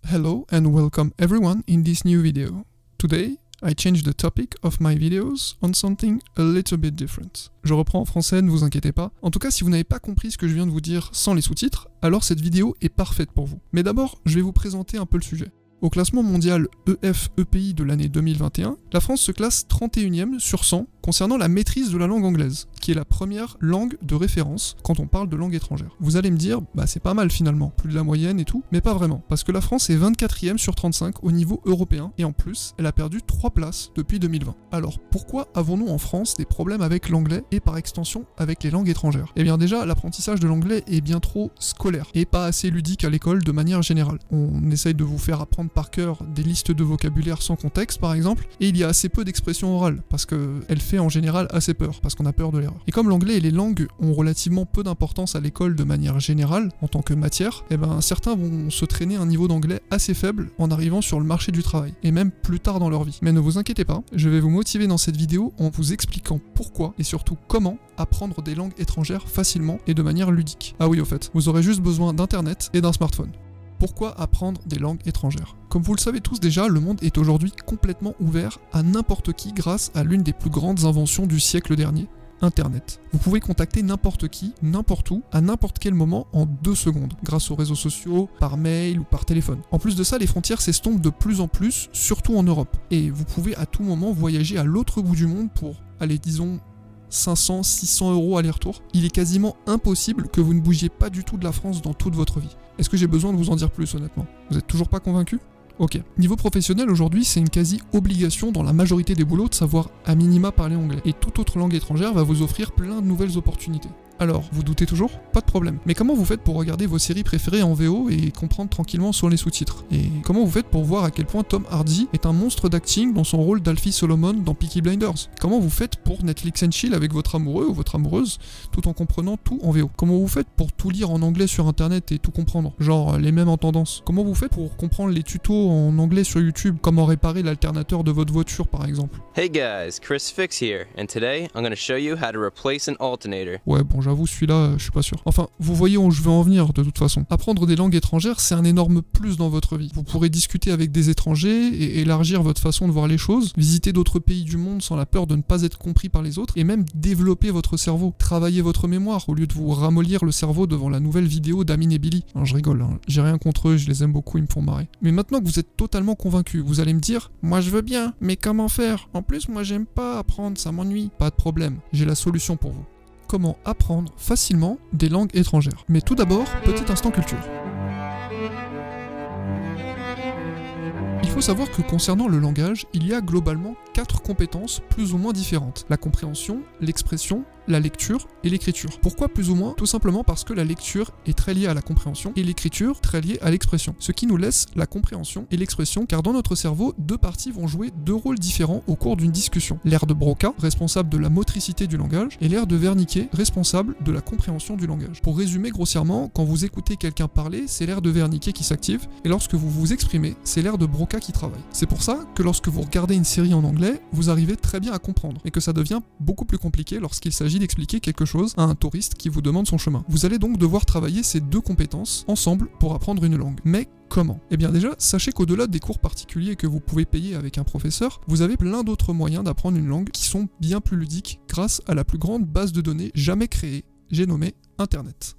Hello and welcome everyone in this new video. Today, I changed the topic of my videos on something a little bit different. Je reprends en français, ne vous inquiétez pas. En tout cas, si vous n'avez pas compris ce que je viens de vous dire sans les sous-titres, alors cette vidéo est parfaite pour vous. Mais d'abord, je vais vous présenter un peu le sujet. Au classement mondial EF-EPI de l'année 2021, la France se classe 31e sur 100 concernant la maîtrise de la langue anglaise, qui est la première langue de référence quand on parle de langue étrangère. Vous allez me dire, c'est pas mal finalement, plus de la moyenne et tout, mais pas vraiment, parce que la France est 24e sur 35 au niveau européen, et en plus, elle a perdu 3 places depuis 2020. Alors pourquoi avons-nous en France des problèmes avec l'anglais et par extension avec les langues étrangères? Eh bien déjà, l'apprentissage de l'anglais est bien trop scolaire, et pas assez ludique à l'école de manière générale. On essaye de vous faire apprendre par cœur des listes de vocabulaire sans contexte par exemple, et il y a assez peu d'expressions orales, parce qu'elle fait en général assez peur, parce qu'on a peur de l'erreur. Et comme l'anglais et les langues ont relativement peu d'importance à l'école de manière générale, en tant que matière, certains vont se traîner un niveau d'anglais assez faible en arrivant sur le marché du travail, et même plus tard dans leur vie. Mais ne vous inquiétez pas, je vais vous motiver dans cette vidéo en vous expliquant pourquoi, et surtout comment, apprendre des langues étrangères facilement et de manière ludique. Ah oui, au fait, vous aurez juste besoin d'internet et d'un smartphone. Pourquoi apprendre des langues étrangères? Comme vous le savez tous déjà, le monde est aujourd'hui complètement ouvert à n'importe qui grâce à l'une des plus grandes inventions du siècle dernier, Internet. Vous pouvez contacter n'importe qui, n'importe où, à n'importe quel moment en 2 secondes, grâce aux réseaux sociaux, par mail ou par téléphone. En plus de ça, les frontières s'estompent de plus en plus, surtout en Europe. Et vous pouvez à tout moment voyager à l'autre bout du monde pour, allez, disons, 500, 600 € aller-retour. Il est quasiment impossible que vous ne bougiez pas du tout de la France dans toute votre vie. Est-ce que j'ai besoin de vous en dire plus honnêtement? Vous êtes toujours pas convaincu? Ok. Niveau professionnel aujourd'hui, c'est une quasi-obligation dans la majorité des boulots de savoir à minima parler anglais. Et toute autre langue étrangère va vous offrir plein de nouvelles opportunités. Alors, vous doutez toujours? Pas de problème. Mais comment vous faites pour regarder vos séries préférées en VO et comprendre tranquillement sur les sous-titres? Et comment vous faites pour voir à quel point Tom Hardy est un monstre d'acting dans son rôle d'Alfie Solomon dans Peaky Blinders? Comment vous faites pour Netflix and chill avec votre amoureux ou votre amoureuse tout en comprenant tout en VO? Comment vous faites pour tout lire en anglais sur internet et tout comprendre? Genre les mêmes en tendance. Comment vous faites pour comprendre les tutos en anglais sur YouTube? Comment réparer l'alternateur de votre voiture par exemple? Hey guys, Chris Fix here, and today I'm going to show you how to replace an alternator. Ouais, bon, j'avoue, celui-là, je suis pas sûr. Enfin, vous voyez où je veux en venir de toute façon. Apprendre des langues étrangères, c'est un énorme plus dans votre vie. Vous pourrez discuter avec des étrangers et élargir votre façon de voir les choses, visiter d'autres pays du monde sans la peur de ne pas être compris par les autres, et même développer votre cerveau, travailler votre mémoire au lieu de vous ramollir le cerveau devant la nouvelle vidéo d'Amine et Billy. Je rigole, j'ai rien contre eux, je les aime beaucoup, ils me font marrer. Mais maintenant que vous êtes totalement convaincu, vous allez me dire, moi je veux bien, mais comment faire? En plus, moi j'aime pas apprendre, ça m'ennuie. Pas de problème, j'ai la solution pour vous. Comment apprendre facilement des langues étrangères. Mais tout d'abord, petit instant culture. Il faut savoir que concernant le langage, il y a globalement 4 compétences plus ou moins différentes. La compréhension, l'expression, la lecture et l'écriture. Pourquoi plus ou moins? Tout simplement parce que la lecture est très liée à la compréhension et l'écriture très liée à l'expression. Ce qui nous laisse la compréhension et l'expression, car dans notre cerveau, 2 parties vont jouer 2 rôles différents au cours d'une discussion. L'aire de Broca, responsable de la motricité du langage, et l'aire de Wernicke, responsable de la compréhension du langage. Pour résumer grossièrement, quand vous écoutez quelqu'un parler, c'est l'aire de Wernicke qui s'active, et lorsque vous vous exprimez, c'est l'aire de Broca qui travaille. C'est pour ça que lorsque vous regardez une série en anglais, vous arrivez très bien à comprendre, et que ça devient beaucoup plus compliqué lorsqu'il s'agit d'expliquer quelque chose à un touriste qui vous demande son chemin. Vous allez donc devoir travailler ces 2 compétences ensemble pour apprendre une langue. Mais comment? Eh bien déjà, sachez qu'au-delà des cours particuliers que vous pouvez payer avec un professeur, vous avez plein d'autres moyens d'apprendre une langue qui sont bien plus ludiques grâce à la plus grande base de données jamais créée, j'ai nommé Internet.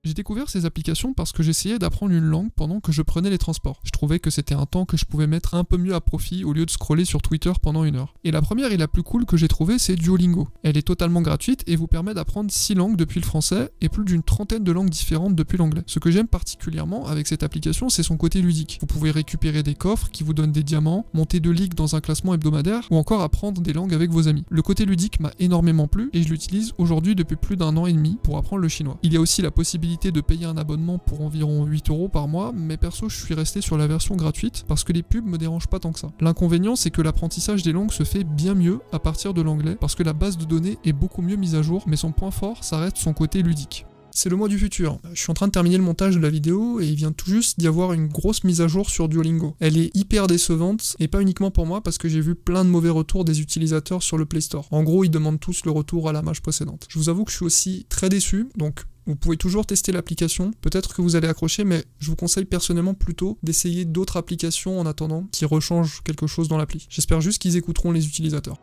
J'ai découvert ces applications parce que j'essayais d'apprendre une langue pendant que je prenais les transports. Je trouvais que c'était un temps que je pouvais mettre un peu mieux à profit au lieu de scroller sur Twitter pendant 1 heure. Et la première et la plus cool que j'ai trouvée, c'est Duolingo. Elle est totalement gratuite et vous permet d'apprendre 6 langues depuis le français et plus d'une trentaine de langues différentes depuis l'anglais. Ce que j'aime particulièrement avec cette application, c'est son côté ludique. Vous pouvez récupérer des coffres qui vous donnent des diamants, monter de ligue dans un classement hebdomadaire ou encore apprendre des langues avec vos amis. Le côté ludique m'a énormément plu et je l'utilise aujourd'hui depuis plus d'1 an et demi pour apprendre le chinois. Il y a aussi la possibilité de payer un abonnement pour environ 8 € par mois, mais perso je suis resté sur la version gratuite parce que les pubs me dérangent pas tant que ça. L'inconvénient c'est que l'apprentissage des langues se fait bien mieux à partir de l'anglais parce que la base de données est beaucoup mieux mise à jour, mais son point fort ça reste son côté ludique. C'est le mois du futur. Je suis en train de terminer le montage de la vidéo et il vient tout juste d'y avoir une grosse mise à jour sur Duolingo. Elle est hyper décevante et pas uniquement pour moi parce que j'ai vu plein de mauvais retours des utilisateurs sur le Play Store. En gros, ils demandent tous le retour à la mage précédente. Je vous avoue que je suis aussi très déçu, donc Vous pouvez toujours tester l'application, peut-être que vous allez accrocher, mais je vous conseille personnellement plutôt d'essayer d'autres applications en attendant qui rechangent quelque chose dans l'appli. J'espère juste qu'ils écouteront les utilisateurs.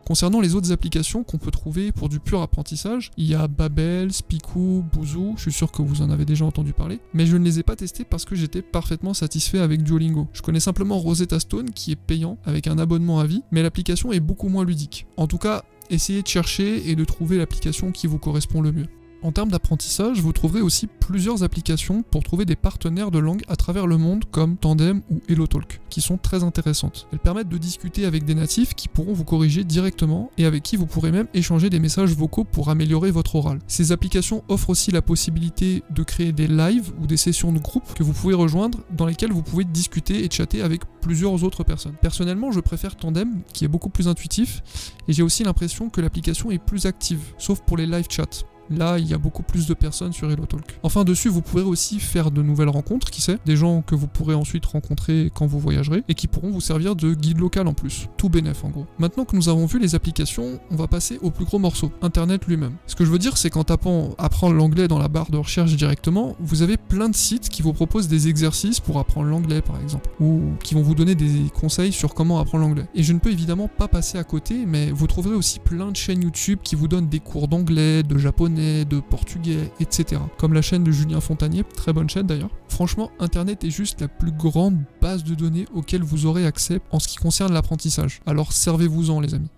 Concernant les autres applications qu'on peut trouver pour du pur apprentissage, il y a Babel, Spiku, Boozoo, je suis sûr que vous en avez déjà entendu parler, mais je ne les ai pas testés parce que j'étais parfaitement satisfait avec Duolingo. Je connais simplement Rosetta Stone qui est payant avec un abonnement à vie, mais l'application est beaucoup moins ludique. En tout cas, essayez de chercher et de trouver l'application qui vous correspond le mieux. En termes d'apprentissage, vous trouverez aussi plusieurs applications pour trouver des partenaires de langue à travers le monde comme Tandem ou HelloTalk, qui sont très intéressantes. Elles permettent de discuter avec des natifs qui pourront vous corriger directement et avec qui vous pourrez même échanger des messages vocaux pour améliorer votre oral. Ces applications offrent aussi la possibilité de créer des lives ou des sessions de groupe que vous pouvez rejoindre dans lesquelles vous pouvez discuter et chatter avec plusieurs autres personnes. Personnellement, je préfère Tandem qui est beaucoup plus intuitif et j'ai aussi l'impression que l'application est plus active, sauf pour les live chats. Là, il y a beaucoup plus de personnes sur HelloTalk. Enfin, dessus, vous pourrez aussi faire de nouvelles rencontres, qui sait, des gens que vous pourrez ensuite rencontrer quand vous voyagerez, et qui pourront vous servir de guide local en plus. Tout bénef en gros. Maintenant que nous avons vu les applications, on va passer au plus gros morceau, Internet lui-même. Ce que je veux dire, c'est qu'en tapant apprendre l'anglais dans la barre de recherche directement, vous avez plein de sites qui vous proposent des exercices pour apprendre l'anglais par exemple, ou qui vont vous donner des conseils sur comment apprendre l'anglais. Et je ne peux évidemment pas passer à côté, mais vous trouverez aussi plein de chaînes YouTube qui vous donnent des cours d'anglais, de japonais, de portugais, etc. Comme la chaîne de Julien Fontanier, très bonne chaîne d'ailleurs. Franchement, Internet est juste la plus grande base de données auxquelles vous aurez accès en ce qui concerne l'apprentissage. Alors servez-vous-en les amis.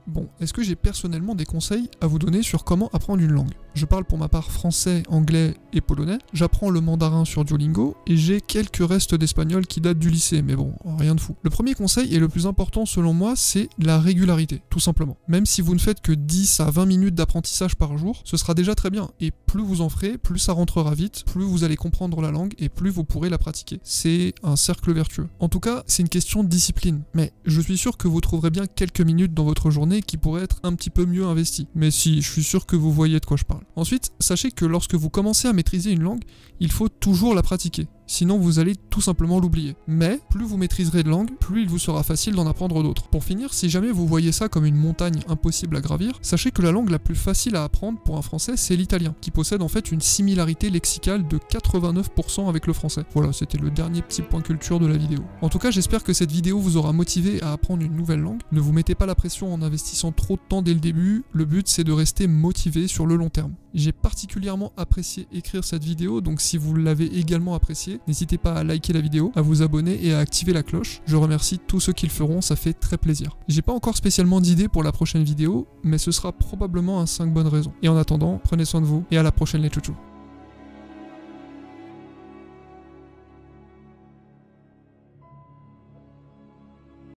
Bon, est-ce que j'ai personnellement des conseils à vous donner sur comment apprendre une langue? Je parle pour ma part français, anglais et polonais, j'apprends le mandarin sur Duolingo et j'ai quelques restes d'espagnol qui datent du lycée, mais bon, rien de fou. Le premier conseil et le plus important selon moi, c'est la régularité, tout simplement. Même si vous ne faites que 10 à 20 minutes d'apprentissage par jour, ce sera déjà très bien, et plus vous en ferez, plus ça rentrera vite, plus vous allez comprendre la langue et plus vous pourrez la pratiquer. C'est un cercle vertueux. En tout cas, c'est une question de discipline, mais je suis sûr que vous trouverez bien quelques minutes dans votre journée qui pourraient être un petit peu mieux investies. Mais si, je suis sûr que vous voyez de quoi je parle. Ensuite, sachez que lorsque vous commencez à maîtriser une langue, il faut toujours la pratiquer. Sinon, vous allez tout simplement l'oublier. Mais, plus vous maîtriserez de langue, plus il vous sera facile d'en apprendre d'autres. Pour finir, si jamais vous voyez ça comme une montagne impossible à gravir, sachez que la langue la plus facile à apprendre pour un français, c'est l'italien, qui possède en fait une similarité lexicale de 89% avec le français. Voilà, c'était le dernier petit point culture de la vidéo. En tout cas, j'espère que cette vidéo vous aura motivé à apprendre une nouvelle langue. Ne vous mettez pas la pression en investissant trop de temps dès le début, le but c'est de rester motivé sur le long terme. J'ai particulièrement apprécié écrire cette vidéo, donc si vous l'avez également appréciée, n'hésitez pas à liker la vidéo, à vous abonner et à activer la cloche. Je remercie tous ceux qui le feront, ça fait très plaisir. J'ai pas encore spécialement d'idées pour la prochaine vidéo, mais ce sera probablement un 5 bonnes raisons. Et en attendant, prenez soin de vous et à la prochaine les chouchous.